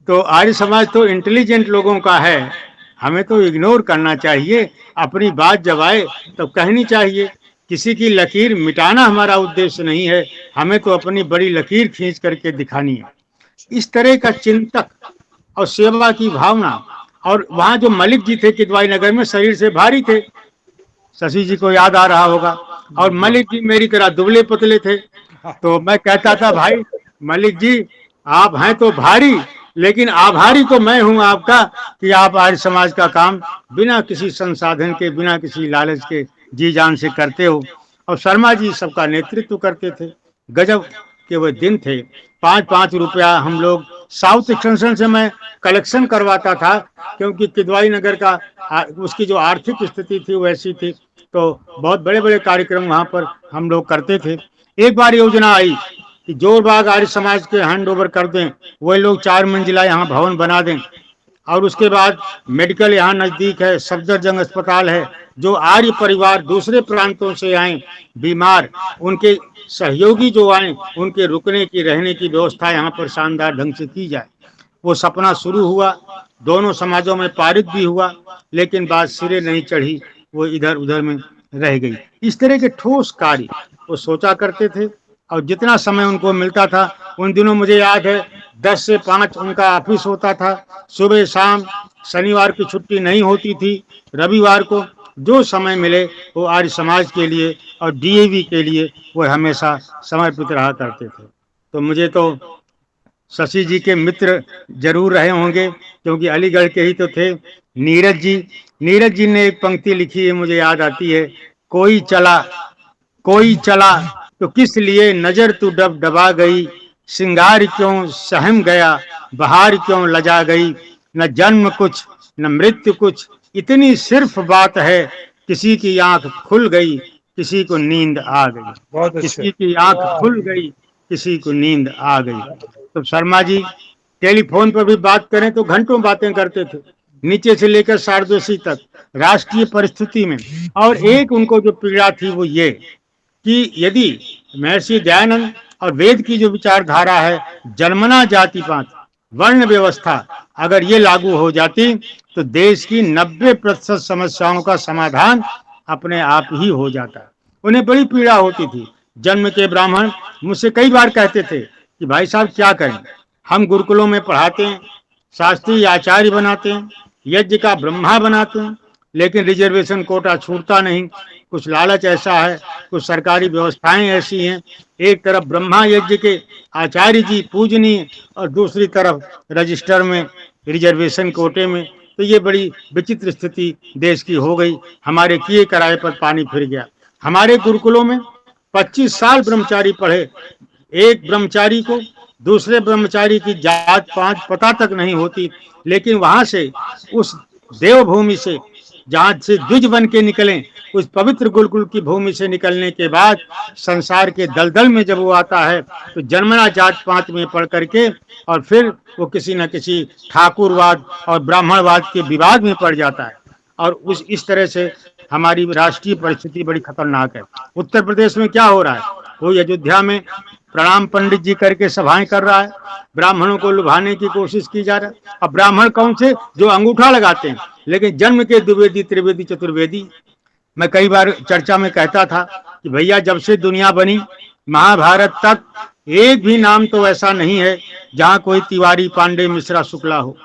तो आर्य समाज तो इंटेलिजेंट लोगों का है, हमें तो इग्नोर करना चाहिए। अपनी बात जब आए तो कहनी चाहिए। किसी की लकीर मिटाना हमारा उद्देश्य नहीं है, हमें तो अपनी बड़ी लकीर खींच करके दिखानी है। इस तरह का चिंतक और सेवा की भावना। और वहां जो मलिक जी थे किदवाई नगर में, शरीर से भारी थे, शशि जी को याद आ रहा होगा। और मलिक जी मेरी तरह दुबले पतले थे। तो मैं कहता था भाई मलिक जी आप हैं तो भारी, लेकिन आभारी तो मैं हूं आपका कि आप आर्य समाज का काम बिना किसी संसाधन के, बिना किसी लालच के जी जान से करते हो। और शर्मा जी सबका नेतृत्व करते थे। गजब के वो दिन थे। 5-5 रुपया हम लोग साउथ एक्सटेंशन से मैं कलेक्शन करवाता था, क्योंकि किदवाई नगर का उसकी जो आर्थिक स्थिति थी वैसी थी। तो बहुत बड़े बड़े कार्यक्रम वहां पर हम लोग करते थे। एक बार योजना आई कि जोरबाग आर्य समाज के हैंड ओवर कर दें, वही लोग 4 मंजिला यहाँ भवन बना दें। और उसके बाद मेडिकल यहाँ नजदीक है, सफदरजंग अस्पताल है। जो आर्य परिवार दूसरे प्रांतों से आए बीमार, उनके सहयोगी जो आए, उनके रुकने की, रहने की व्यवस्था यहाँ पर शानदार ढंग से की जाए। वो सपना शुरू हुआ, दोनों समाजों में पारित भी हुआ, लेकिन बात सिरे नहीं चढ़ी, वो इधर उधर में रह गई। इस तरह के ठोस कार्य वो सोचा करते थे और जितना समय उनको मिलता था, उन दिनों मुझे याद है 10 से 5 उनका ऑफिस होता था, सुबह शाम। शनिवार की छुट्टी नहीं होती थी। रविवार को जो समय मिले वो आर्य समाज के लिए और डीएवी के लिए वो हमेशा समर्पित रहा करते थे। तो मुझे तो शशि जी के मित्र जरूर रहे होंगे, क्योंकि अलीगढ़ के ही तो थे। नीरज जी ने एक पंक्ति लिखी है, मुझे याद आती है, कोई चला तो किस लिए नजर तू डब डबा गई, सिंगार क्यों सहम गया, बहार क्यों लजा गई, न जन्म कुछ न मृत्यु कुछ, इतनी सिर्फ बात है, किसी की आंख खुल गई किसी को नींद आ गई, किसी की आंख खुल गई किसी को नींद आ गई। तो शर्मा जी टेलीफोन पर भी बात करें तो घंटों बातें करते थे, नीचे से लेकर सारदोशी तक, राष्ट्रीय परिस्थिति में। और एक उनको जो पीड़ा थी वो ये कि यदि महर्षि दयानंद और वेद की जो विचारधारा है, जन्मना जाति पात वर्ण व्यवस्था, अगर ये लागू हो जाती तो देश की 90% समस्याओं का समाधान अपने आप ही हो जाता। उन्हें बड़ी पीड़ा होती थी। जन्म के ब्राह्मण मुझसे कई बार कहते थे कि भाई साहब क्या करें, हम गुरुकुलों में पढ़ाते हैं, शास्त्रीय आचार्य बनाते हैं, यज्ञ का ब्रह्मा बनाते हैं, लेकिन रिजर्वेशन कोटा छूटता नहीं। कुछ लालच ऐसा है, कुछ सरकारी व्यवस्थाएं ऐसी हैं, एक तरफ ब्रह्मा यज्ञ के आचार्य जी पूजनीय और दूसरी तरफ रजिस्टर में रिजर्वेशन कोटे में। तो ये बड़ी विचित्र स्थिति देश की हो गई। हमारे किए कराए पर पानी फिर गया। हमारे गुरुकुलों में 25 साल ब्रह्मचारी पढ़े, एक ब्रह्मचारी को दूसरे ब्रह्मचारी की जात पात पता तक नहीं होती, लेकिन वहां से, उस देवभूमि से जहां से द्विज बन के निकले, उस पवित्र गुरुकुल की भूमि से निकलने के बाद संसार के दलदल में जब वो आता है तो जन्मना जात पात में पढ़ करके और फिर वो किसी न किसी ठाकुरवाद और ब्राह्मणवाद के विवाद में पड़ जाता है। और इस तरह से हमारी राष्ट्रीय परिस्थिति बड़ी खतरनाक है। उत्तर प्रदेश में क्या हो रहा है, वो अयोध्या में प्रणाम पंडित जी करके सभाएं कर रहा है, ब्राह्मणों को लुभाने की कोशिश की जा रहा है। अब ब्राह्मण कौन से, जो अंगूठा लगाते हैं, लेकिन जन्म के द्विवेदी त्रिवेदी चतुर्वेदी। मैं कई बार चर्चा में कहता था कि भैया जब से दुनिया बनी महाभारत तक एक भी नाम तो ऐसा नहीं है जहां कोई तिवारी पांडे मिश्रा शुक्ला हो।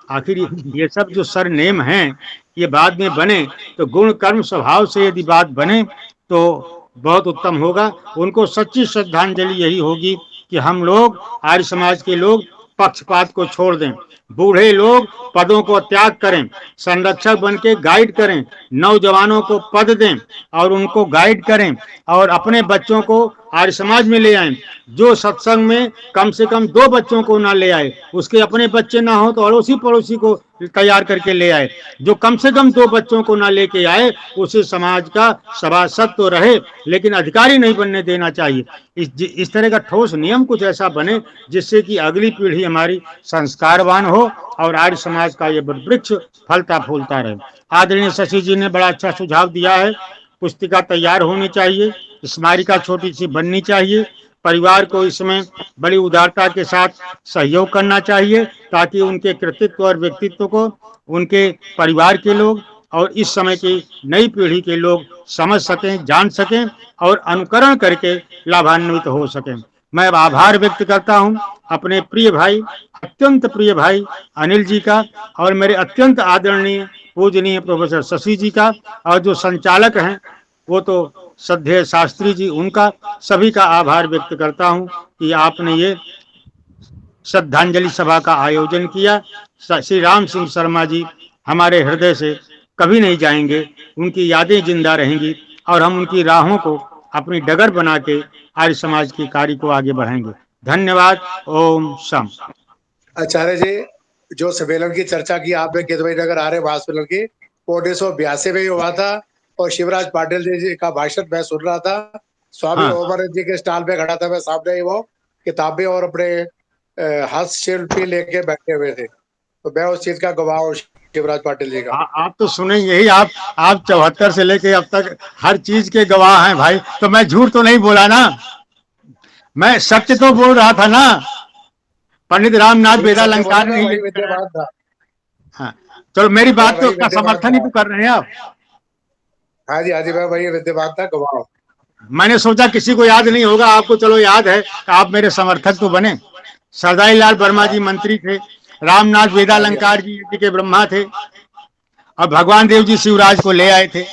आखिर ये सब जो सरनेम हैं ये बाद में बने, तो गुण कर्म स्वभाव से यदि बात बने तो बहुत उत्तम होगा। उनको सच्ची श्रद्धांजलि यही होगी कि हम लोग, आर्य समाज के लोग, पक्षपात को छोड़ दें, बूढ़े लोग पदों को त्याग करें, संरक्षक बन के गाइड करें, नौजवानों को पद दें और उनको गाइड करें और अपने बच्चों को आर्य समाज में ले आए। जो सत्संग में कम से कम 2 बच्चों को ना ले आए, उसके अपने बच्चे ना हो तो अड़ोसी पड़ोसी को तैयार करके ले आए। जो कम से कम 2 बच्चों को ना लेके आए, उसे समाज का सभासद तो रहे लेकिन अधिकारी नहीं बनने देना चाहिए। इस तरह का ठोस नियम कुछ ऐसा बने जिससे कि अगली पीढ़ी हमारी संस्कारवान हो और आर्य समाज का ये वृक्ष फलता फूलता रहे। आदरणीय शशि जी ने बड़ा अच्छा सुझाव दिया है। पुस्तिका तैयार होनी चाहिए, स्मारिका छोटी सी बननी चाहिए, परिवार को इसमें बड़ी उदारता के साथ सहयोग करना चाहिए ताकि उनके कृतित्व और व्यक्तित्व को उनके परिवार के लोग और इस समय की नई पीढ़ी के लोग समझ सकें, जान सकें और अनुकरण करके लाभान्वित हो सकें। मैं आभार व्यक्त करता हूं अपने प्रिय भाई, अत्यंत प्रिय भाई अनिल जी का और मेरे अत्यंत आदरणीय पूजनीय प्रोफेसर शशि जी का, और जो संचालक हैं वो तो श्रद्धेय शास्त्री जी, उनका सभी का आभार व्यक्त करता हूं कि आपने ये श्रद्धांजलि सभा का आयोजन किया। श्री राम सिंह शर्मा जी हमारे हृदय से कभी नहीं जाएंगे, उनकी यादें जिंदा रहेंगी और हम उनकी राहों को अपनी डगर बना के आर्य समाज के कार्य को आगे बढ़ाएंगे। धन्यवाद। ओम शम। आचार्य जी, जो सम्मेलन की चर्चा की आपने केतवई नगर आर्य महासम्मेलन की, वो 1982 में ही हुआ था और शिवराज पाटिल जी का भाषण मैं सुन रहा था। स्वामी ओमानंद जी के स्टॉल पे खड़ा था मैं सामने ही, वो किताबें और अपने हस्तशिल्पी लेके बैठे हुए थे, तो मैं उस चीज का गवाह हूँ शिवराज पाटिल जी का। आप तो सुने यही, आप 74 से लेके अब तक हर चीज के गवाह हैं भाई, तो मैं झूठ तो नहीं बोला ना, मैं सत्य तो बोल रहा था ना। पंडित रामनाथ वेदालंकार ने हाँ, चलो मेरी बात तो का समर्थन ही तो कर रहे हैं आप। हाँ जी मैं वही विद्यमान था, गवाह। मैंने सोचा किसी को याद नहीं होगा, आपको चलो याद है, आप मेरे समर्थक तो बने। सरदाई लाल वर्मा जी मंत्री थे, रामनाथ वेदालंकार जी के ब्रह्मा थे और भगवान देव जी शिवराज को ले आए थे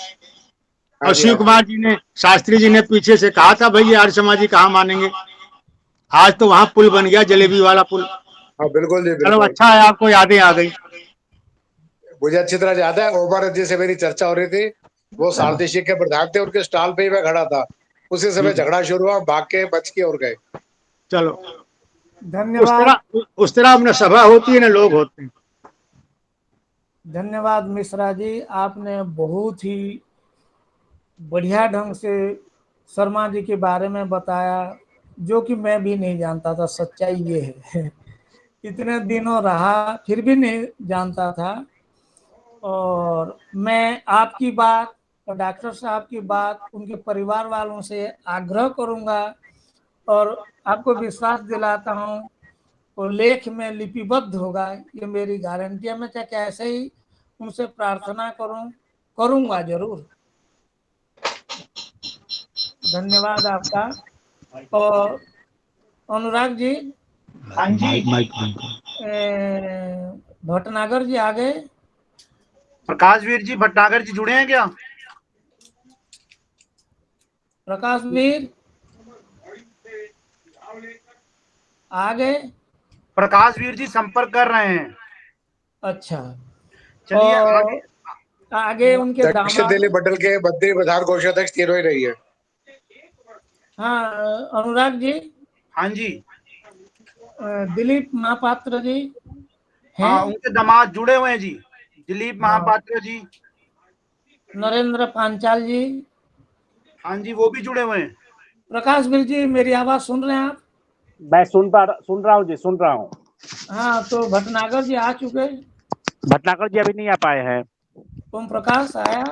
और शिव कुमार जी ने, शास्त्री जी ने पीछे से कहा था भाई आर्य समाजी कहाँ मानेंगे। आज तो वहां पुल बन गया, जलेबी वाला पुल। हाँ बिल्कुल जी, चलो अच्छा है, आपको यादें आ गई। मुझे अच्छी तरह याद है, ओमानंद जी से मेरी चर्चा हो रही थी, वो सारदेशी के प्रधान थे, उनके स्टॉल पे ही मैं खड़ा था। उसी समय झगड़ा शुरू हुआ, भाग के बच के और गए। चलो धन्यवाद। उस तरह अपना सभा होती है ना, लोग होते हैं। धन्यवाद मिश्रा जी, आपने बहुत ही बढ़िया ढंग से शर्मा जी के बारे में बताया, जो कि मैं भी नहीं जानता था। सच्चाई ये है इतने दिनों रहा फिर भी नहीं जानता था। और मैं आपकी बात और डॉक्टर साहब की बात उनके परिवार वालों से आग्रह करूंगा और आपको विश्वास दिलाता हूँ वो लेख में लिपिबद्ध होगा, ये मेरी गारंटी है। मैं चाहे कैसे ही उनसे प्रार्थना करूँगा जरूर। धन्यवाद आपका। और अनुराग जी, हाँ जी, भटनागर जी आ गए। प्रकाश वीर जी भटनागर जी जुड़े हैं क्या? प्रकाश वीर आ गए? प्रकाश वीर जी संपर्क कर रहे हैं। अच्छा, चलिए और आगे उनके दक्षिण दामाद। दिल्ली मंडल के बद्री प्रधान कोषाध्यक्ष तीनों ही रही है। हाँ अनुराग जी, हाँ जी, दिलीप महापात्र जी हैं। हाँ उनके दामाद जुड़े हुए हैं जी, दिलीप महापात्र जी। नरेंद्र पांचाल जी। हाँ जी, वो भी जुड़े हुए हैं। प्रकाश वीर जी, मेरी आवाज सुन रहे हैं आप? मैं सुन रहा हूँ जी, सुन रहा हूँ। हाँ, तो भटनागर जी आ चुके। भटनागर जी अभी नहीं आ पाए हैं। ओम प्रकाश आया?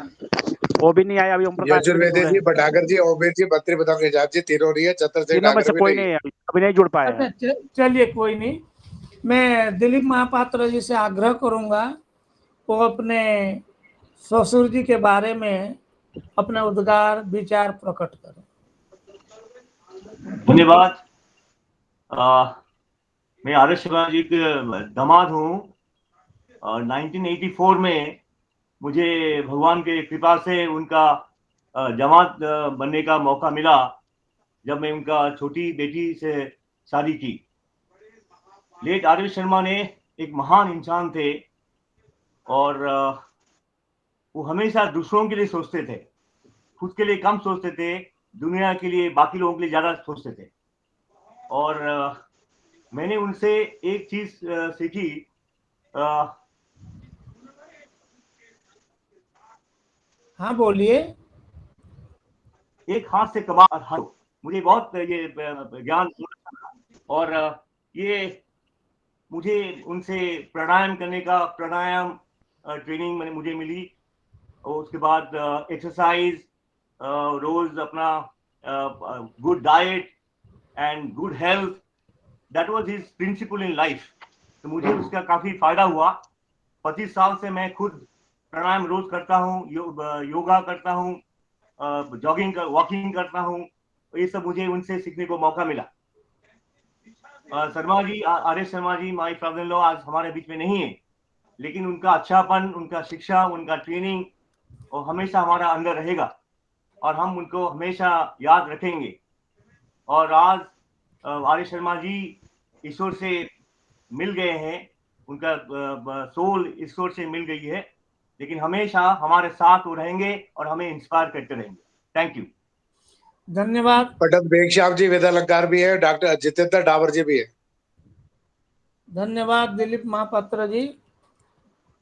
वो भी नहीं आया अभी। ओम प्रकाश यजुर्वेदी जी, भटनागर जी, ओमेर जी, बद्री प्रधान कोषाध्यक्ष जी तीनों रही है। चतुर्थ तीनों में से कोई नहीं है, अभी नहीं जुड़ पाए हैं। अच्छा, चलिए कोई नहीं। मैं दिलीप महापात्र जी से आग्रह करूंगा वो अपने ससुर जी के बारे में अपना उद्गार विचार प्रकट करें। धन्यवाद। मैं आर एस शर्मा जी के दामाद हूँ। 1984 में मुझे भगवान के कृपा से उनका जमात बनने का मौका मिला, जब मैं उनका छोटी बेटी से शादी की। लेट आर एस शर्मा ने एक महान इंसान थे और वो हमेशा दूसरों के लिए सोचते थे, खुद के लिए कम सोचते थे, दुनिया के लिए, बाकी लोगों के लिए ज्यादा सोचते थे। और मैंने उनसे एक चीज सीखी। हाँ बोलिए। एक हाथ से कबाब हर, मुझे बहुत ये ज्ञान। और ये मुझे उनसे प्राणायाम करने का प्राणायाम ट्रेनिंग मुझे मिली। और उसके बाद एक्सरसाइज, रोज अपना good diet and good health, that was his principle in life. तो मुझे उसका काफी फायदा हुआ। 25 साल से मैं खुद प्राणायाम रोज करता हूँ, योगा करता हूँ, जॉगिंग वॉकिंग करता हूँ। ये सब मुझे उनसे सीखने को मौका मिला। Sharma ji, R S Sharma ji, my father in law आज हमारे बीच में नहीं है, लेकिन उनका अच्छापन, उनका शिक्षा, उनका ट्रेनिंग और हमेशा हमारा अंदर रहेगा और हम उनको हमेशा याद रखेंगे। और आज आर एस शर्मा जी ईश्वर से मिल गए हैं, उनका सोल ईश्वर से मिल गई है, लेकिन हमेशा हमारे साथ वो रहेंगे और हमें इंस्पायर करते रहेंगे। Thank you. धन्यवाद। पंडित बेगश्याम जी वेद अलंकार भी है, डॉक्टर जितेंद्र डावर जी भी है। धन्यवाद दिलीप महापात्र जी।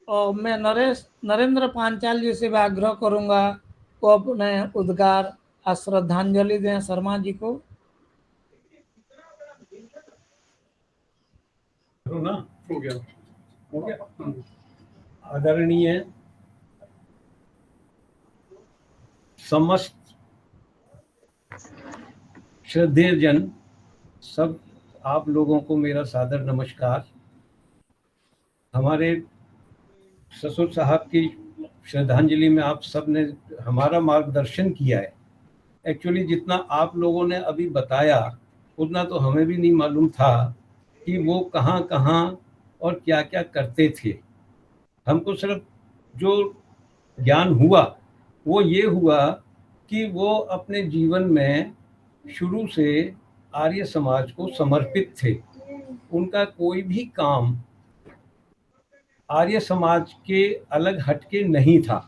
और मैं नरेंद्र पांचाल जी से भी आग्रह करूंगा वो अपने उद्गार श्रद्धांजलि दें शर्मा जी को। हो गया। आदरणीय समस्त श्रद्धेय जन, सब आप लोगों को मेरा सादर नमस्कार। हमारे ससुर साहब की श्रद्धांजलि में आप सब ने हमारा मार्गदर्शन किया है। एक्चुअली जितना आप लोगों ने अभी बताया उतना तो हमें भी नहीं मालूम था कि वो कहाँ कहाँ और क्या क्या करते थे। हमको सिर्फ जो ज्ञान हुआ वो ये हुआ कि वो अपने जीवन में शुरू से आर्य समाज को समर्पित थे। उनका कोई भी काम आर्य समाज के अलग हटके नहीं था।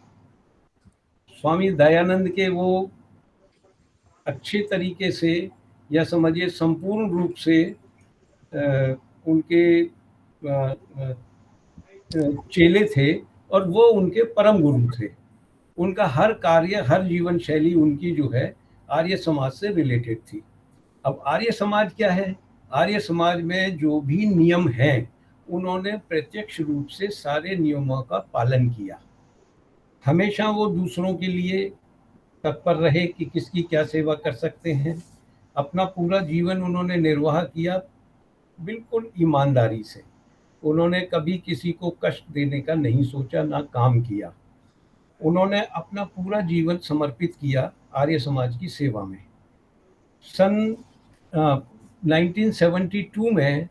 स्वामी दयानंद के वो अच्छे तरीके से या समझिए संपूर्ण रूप से उनके चेले थे और वो उनके परम गुरु थे। उनका हर कार्य, हर जीवन शैली उनकी जो है आर्य समाज से रिलेटेड थी। अब आर्य समाज क्या है? आर्य समाज में जो भी नियम हैं उन्होंने प्रत्यक्ष रूप से सारे नियमों का पालन किया। हमेशा वो दूसरों के लिए तत्पर रहे कि किसकी क्या सेवा कर सकते हैं। अपना पूरा जीवन उन्होंने निर्वाह किया बिल्कुल ईमानदारी से। उन्होंने कभी किसी को कष्ट देने का नहीं सोचा, ना काम किया। उन्होंने अपना पूरा जीवन समर्पित किया आर्य समाज की सेवा में। सन 1972 में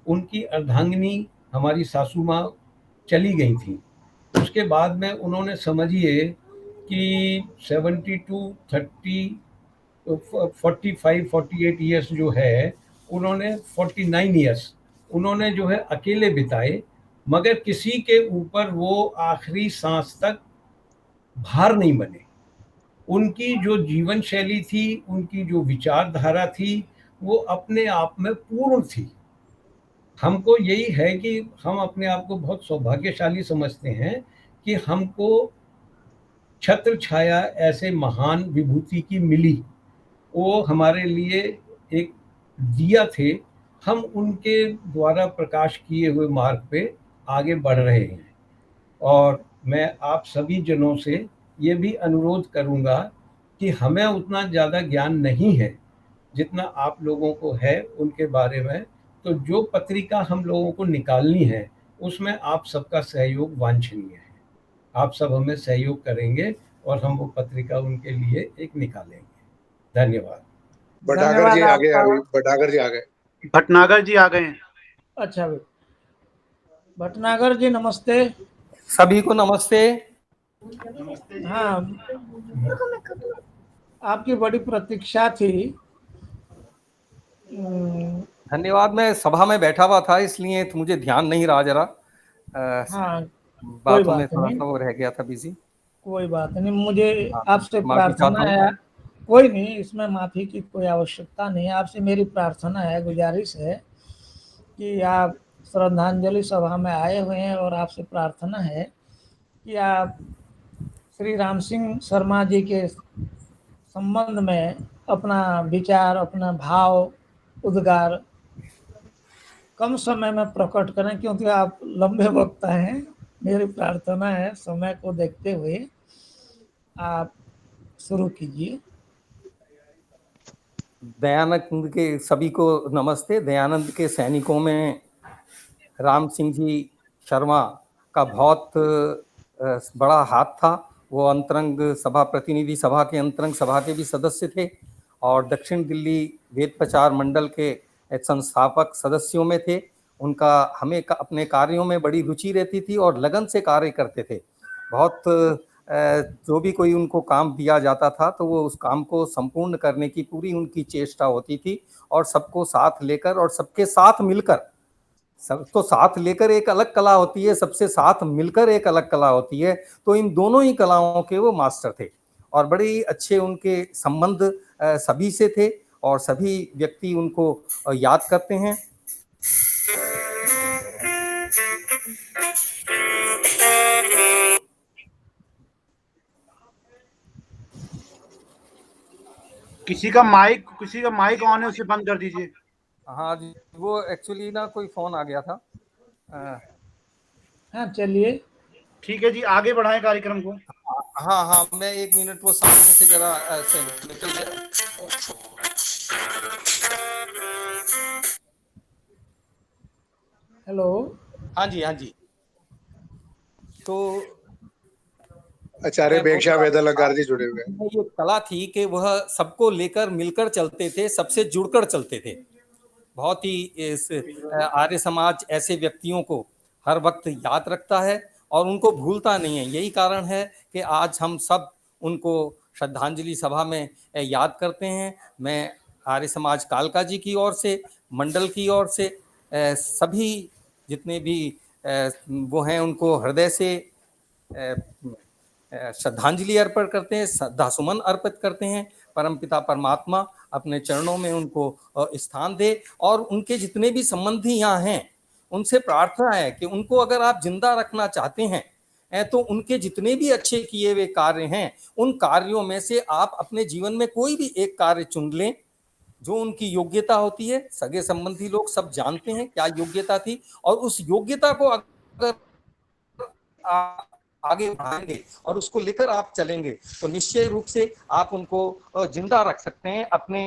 उनकी अर्धांगिनी हमारी सासू माँ चली गई थी। उसके बाद में उन्होंने समझिए कि 72, 30, 45, 48 ईयर्स जो है, उन्होंने 49 ईयर्स उन्होंने जो है अकेले बिताए, मगर किसी के ऊपर वो आखिरी सांस तक भार नहीं बने। उनकी जो जीवन शैली थी, उनकी जो विचारधारा थी, वो अपने आप में पूर्ण थी। हमको यही है कि हम अपने आप को बहुत सौभाग्यशाली समझते हैं कि हमको छत्र छाया ऐसे महान विभूति की मिली। वो हमारे लिए एक दिया थे। हम उनके द्वारा प्रकाश किए हुए मार्ग पे आगे बढ़ रहे हैं। और मैं आप सभी जनों से ये भी अनुरोध करूंगा कि हमें उतना ज़्यादा ज्ञान नहीं है जितना आप लोगों को है उनके बारे में। तो जो पत्रिका हम लोगों को निकालनी है, उसमें आप सबका सहयोग वांछनीय है। आप सब हमें सहयोग करेंगे और हम वो पत्रिका उनके लिए एक निकालेंगे। धन्यवाद। भटनागर जी धन्यवाद आगे, आपका। अभी भटनागर जी आ गए। भटनागर जी आ गए हैं। अच्छा भटनागर जी नमस्ते। सभी को नमस्ते। हाँ, आपकी बड़ी प्रतीक्षा थी। धन्यवाद। मैं सभा में बैठा हुआ था, इसलिए तो मुझे ध्यान नहीं रहा जरा। हाँ, कोई बातों में बात थोड़ा नहीं, सा वो रह गया था बिजी। कोई बात नहीं। मुझे हाँ, आपसे माफी प्रार्थना चाहता हूँ। है, कोई नहीं, इसमें माफी की कोई आवश्यकता नहीं है। आपसे मेरी प्रार्थना है, गुजारिश है कि आप श्रद्धांजलि सभा में आए हुए हैं और आपसे प्रार्थना है कि आप श्री राम सिंह शर्मा जी के संबंध में अपना विचार, अपना भाव, उद्गार कम समय में प्रकट करें, क्योंकि आप लंबे वक्ता हैं। मेरी प्रार्थना है, समय को देखते हुए आप शुरू कीजिए। दयानंद के सभी को नमस्ते। दयानंद के सैनिकों में राम सिंह जी शर्मा का बहुत बड़ा हाथ था। वो अंतरंग सभा, प्रतिनिधि सभा के अंतरंग सभा के भी सदस्य थे और दक्षिण दिल्ली वेद प्रचार मंडल के संस्थापक सदस्यों में थे। उनका हमें अपने कार्यों में बड़ी रुचि रहती थी और लगन से कार्य करते थे। बहुत जो भी कोई उनको काम दिया जाता था तो वो उस काम को संपूर्ण करने की पूरी उनकी चेष्टा होती थी और सबको साथ लेकर और सबके साथ मिलकर, सब तो साथ लेकर एक अलग कला होती है, सबसे साथ मिलकर एक अलग कला होती है। तो इन दोनों ही कलाओं के वो मास्टर थे और बड़े अच्छे उनके संबंध सभी से थे और सभी व्यक्ति उनको याद करते हैं। किसी का माइक ऑन है, उसे बंद कर दीजिए। हाँ जी, वो एक्चुअली ना कोई फोन आ गया था। हाँ, चलिए ठीक है जी, आगे बढ़ाएं कार्यक्रम को। हाँ हाँ, मैं 1 मिनट वो सामने से जरा निकल जाए। हेलो। हाँ जी, हाँ जी। तो आचार्य बेक्षा वेदालंकार जी जुड़े हुए हैं। ये कला थी कि वह सबको लेकर मिलकर चलते थे, सबसे जुड़कर चलते थे। बहुत ही इस आर्य समाज ऐसे व्यक्तियों को हर वक्त याद रखता है और उनको भूलता नहीं है। यही कारण है कि आज हम सब उनको श्रद्धांजलि सभा में याद करते हैं। मैं आर्य समाज कालका जी की ओर से, मंडल की ओर से सभी जितने भी वो हैं उनको हृदय से श्रद्धांजलि अर्पण करते हैं, श्रद्धासुमन अर्पित करते हैं। परमपिता परमात्मा अपने चरणों में उनको स्थान दे और उनके जितने भी संबंधी यहाँ हैं उनसे प्रार्थना है कि उनको अगर आप जिंदा रखना चाहते हैं तो उनके जितने भी अच्छे किए हुए कार्य हैं उन कार्यों में से आप अपने जीवन में कोई भी एक कार्य चुन लें जो उनकी योग्यता होती है। सगे संबंधी लोग सब जानते हैं क्या योग्यता थी और उस योग्यता को अगर आप आगे बढ़ाएंगे और उसको लेकर आप चलेंगे तो निश्चय रूप से आप उनको जिंदा रख सकते हैं, अपने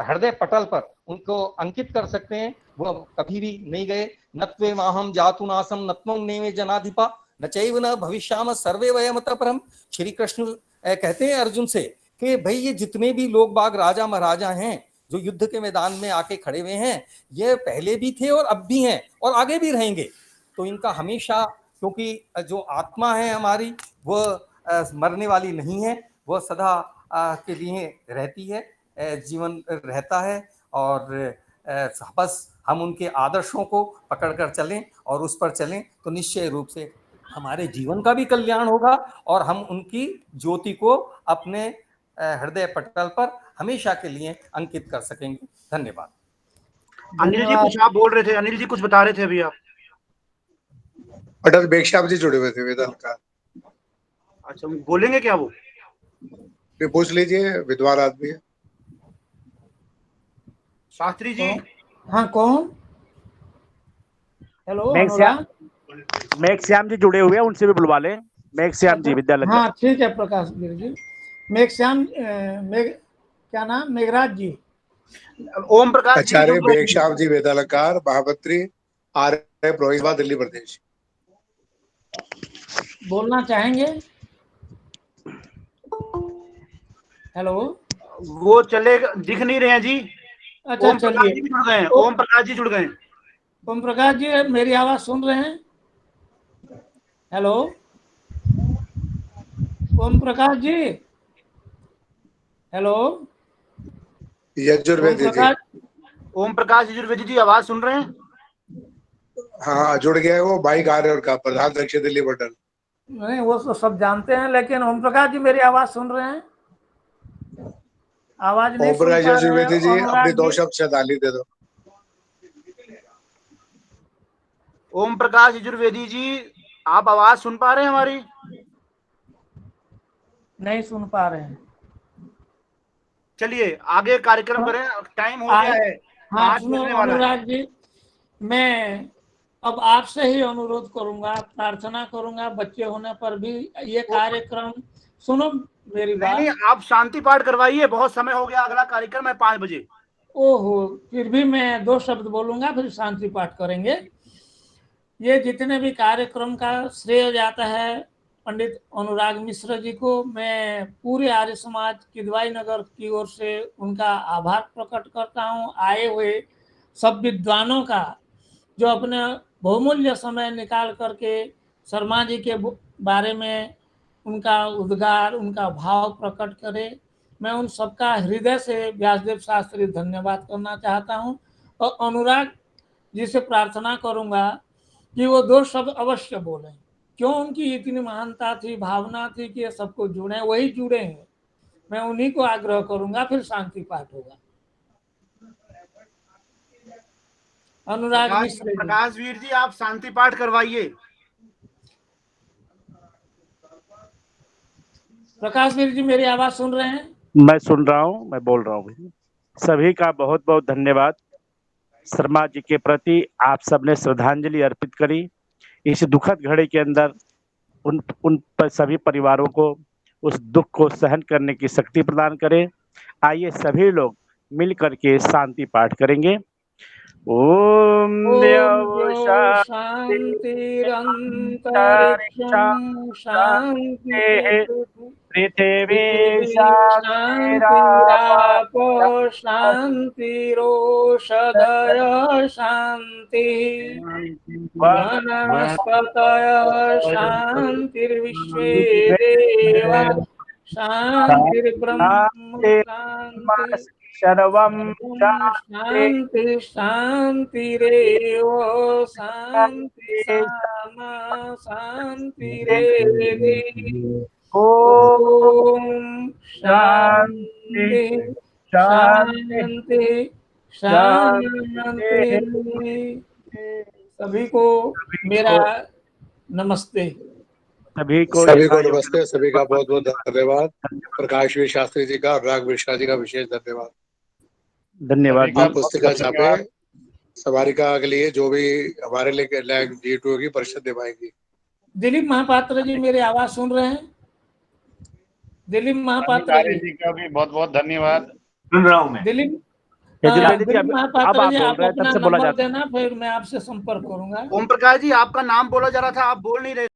हृदय पटल पर उनको अंकित कर सकते हैं। वो कभी भी नहीं गए। नत्वे माहम जातु नासम नत्वं नेमे जनाधिपा न चैव न भविष्याम सर्वे वयमतः परम। श्री कृष्ण कहते हैं अर्जुन से कि भाई ये जितने भी लोग बाग राजा महाराजा हैं जो युद्ध के मैदान में आके खड़े हुए हैं, ये पहले भी थे और अब भी हैं और आगे भी रहेंगे। तो इनका हमेशा, क्योंकि जो आत्मा है हमारी वो मरने वाली नहीं है, वो सदा के लिए रहती है, जीवन रहता है। और बस हम उनके आदर्शों को पकड़कर चलें और उस पर चलें तो निश्चय रूप से हमारे जीवन का भी कल्याण होगा और हम उनकी ज्योति को अपने हृदय पटल पर हमेशा के लिए अंकित कर सकेंगे। धन्यवाद। अनिल जी कुछ आप बोल रहे थे, अनिल जी कुछ बता रहे थे अभी आप। अटल बेगशाह जी जुड़े हुए थे वेदांत का। अच्छा, बोलेंगे क्या वो? पूछ लीजिए, विद्वान आदमी है। शास्त्री जी। हाँ, कौन? हेलो, मेघश्याम जी जुड़े हुए हैं, उनसे भी बुलवा लें। मेघश्याम जी विद्यालय। हाँ ठीक है, प्रकाश वीर जी। मेघश्याम, क्या नाम? मेघराज जी, ओम प्रकाश जी, आचार्य बेगशाह जी वेदालकार, महामंत्री आर्य प्रोहित, दिल्ली प्रदेश। बोलना चाहेंगे? हेलो, वो चले, दिख नहीं रहे हैं जी। अच्छा, ओम प्रकाश जी भी जुड़ गए हैं। ओम प्रकाश जी जुड़ गए हैं। ओम प्रकाश जी मेरी आवाज सुन रहे हैं? हेलो, ओम प्रकाश जी। हेलो, यजुर्वेदी जी। ओम प्रकाश यजुर्वेदी जी आवाज सुन रहे हैं? हाँ, जुड़ गया है वो। बाइक आ रहे का प्रधान दक्षिण दिल्ली मंडल। नहीं, वो तो सब जानते हैं, लेकिन ओम प्रकाश जी मेरी आवाज सुन रहे हैं? आवाज नहीं सुन पा रहे हैं। यजुर्वेदी जी अपने 2 शब्द श्रद्धांजलि दे दो। ओम प्रकाश यजुर्वेदी जी, आप आवाज सुन पा रहे हैं हमारी? नहीं सुन पा रहे हैं। चलिए आगे कार्यक्रम करें, टाइम हो गया है। हाँ, सुनो अनुराग जी, मैं अब आपसे ही अनुरोध करूंगा, प्रार्थना करूंगा, बच्चे होने पर भी ये कार्यक्रम सुनो मेरी बात। नहीं, आप शांति पाठ करवाइए, बहुत समय हो गया। अगला कार्यक्रम है 5 बजे। ओहो, फिर भी मैं 2 शब्द बोलूंगा, फिर शांति पाठ करेंगे। ये जितने भी कार्यक्रम का श्रेय जाता है पंडित अनुराग मिश्र जी को। मैं पूरे आर्य समाज किदवाई नगर की ओर से उनका आभार प्रकट करता हूँ। आए हुए सब विद्वानों का, जो अपने बहुमूल्य समय निकाल करके शर्मा जी के बारे में उनका उद्गार, उनका भाव प्रकट करे। मैं उन सबका हृदय से व्यासदेव शास्त्री धन्यवाद करना चाहता हूँ और अनुराग जी से प्रार्थना करूंगा कि वो 2 शब्द अवश्य बोलें। क्यों? उनकी इतनी महानता थी, भावना थी कि ये सबको जुड़े, वही जुड़े हैं। मैं उन्हीं को आग्रह करूंगा, फिर शांति पाठ होगा। अनुराग मिश्र, प्रकाश वीर जी आप शांति पाठ करवाइए। प्रकाश वीर जी मेरी आवाज सुन रहे हैं? मैं सुन रहा हूँ, मैं बोल रहा हूँ। सभी का बहुत बहुत धन्यवाद। शर्मा जी के प्रति आप सबने श्रद्धांजलि अर्पित करी। इस दुखद घड़ी के अंदर उन पर सभी परिवारों को उस दुख को सहन करने की शक्ति प्रदान करें। आइए सभी लोग मिल करके शांति पाठ करेंगे। ओम शांतिरंतरिक्षं शांति, पृथिवी शांतिरापो शांतिरोषधय शांति, वनस्पतयः शांतिर्विश्वे देवा शांतिर्ब्रह्म शांति, सर्वं शांति शांतिरेव शांति सामा शांतिरेधि। ओम शांति शांति शांति। सभी को मेरा नमस्ते। सभी को नमस्ते। सभी का बहुत बहुत धन्यवाद। प्रकाश वीर शास्त्री जी का, अनुराग मिश्रा जी का विशेष धन्यवाद। धन्यवाद। पुस्तिका छापे सवारी का के लिए जो भी हमारे लिए D2 की परिषद निभाएगी। दिलीप महापात्र जी मेरी आवाज सुन रहे हैं? दिलीप महापात्र आर्य जी, जी का भी बहुत बहुत धन्यवाद। सुन रहा हूँ मैं। दिलीप यजुर्वेदी जी, दिलीप अब महापात्र आप जी, बोल आप रहे हैं, तब अपना से बोला नंबर जाता है। देना, फिर मैं आपसे संपर्क करूंगा। ओम प्रकाश जी, आपका नाम बोला जा रहा था, आप बोल नहीं रहे।